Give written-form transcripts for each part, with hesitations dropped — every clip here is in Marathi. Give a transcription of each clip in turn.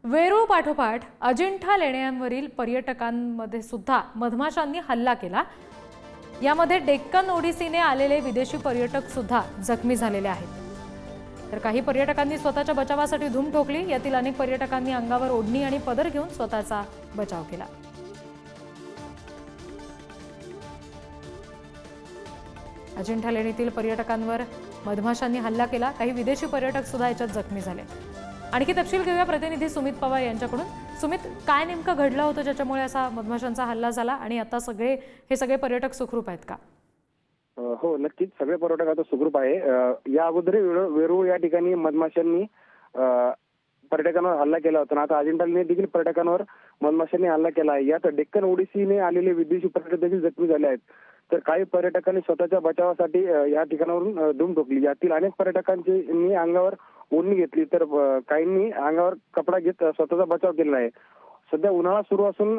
वेरूळ पाठोपाठ अजिंठा लेण्यांवरील पर्यटकांमध्ये सुद्धा मधमाशांनी हल्ला केला। यामध्ये डेक्कन ओडिसीने आलेले विदेशी पर्यटक सुद्धा जखमी झालेले आहेत। तर काही पर्यटकांनी स्वतःच्या बचावासाठी धूम ठोकली। यातील अनेक पर्यटकांनी अंगावर ओढणी आणि पदर घेऊन स्वतःचा बचाव केला। अजिंठा लेणीतील पर्यटकांवर मधमाशांनी हल्ला केला। काही विदेशी पर्यटक सुद्धा याच्यात जखमी झाले। आणखी तपशील घेऊया प्रतिनिधी सुमित पवार यांच्याकडून। सुमित, काय नेमकं घडलं होतं ज्याच्यामुळे असा मधमाशांचा हल्ला झाला आणि आता हे सगळे पर्यटक सुखरूप आहेत का? हो, नक्कीच सगळे पर्यटक आता सुखरूप आहे। या अगोदर वेरूळ या ठिकाणी मधमाशांनी पर्यटकांवर हल्ला केला होता। आता अजिंठाने देखील पर्यटकांवर मधमाशांनी हल्ला केला आहे। यात डेक्कन ओडिसीने आलेले विदेशी पर्यटक देखील जखमी झाले आहेत। तर काही पर्यटकांनी स्वतःच्या बचावासाठी या ठिकाणावरून धूम ठोकली। यातील अनेक पर्यटकांनी अंगावर ओढणी घेतली, तर काहींनी अंगावर कपडा घेत स्वतःचा बचाव केला आहे। सध्या उन्हाळा सुरू असून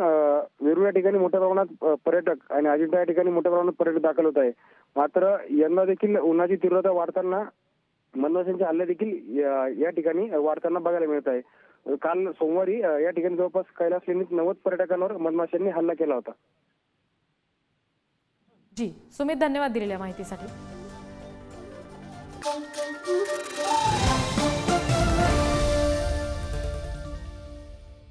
वेरूळ या ठिकाणी मोठ्या प्रमाणात पर्यटक आणि अजिंठा या ठिकाणी मोठ्या प्रमाणात पर्यटक दाखल होत आहे। मात्र यंदा देखील उन्हाची तीव्रता वाढताना मधमाशांचे हल्ले देखील या ठिकाणी वाढताना बघायला मिळत आहे। काल सोमवारी या ठिकाणी जवळपास कैलास लेणीत 90 पर्यटकांवर मधमाशांनी हल्ला केला होता। जी सुमित, धन्यवाद दिलेल्या माहितीसाठी।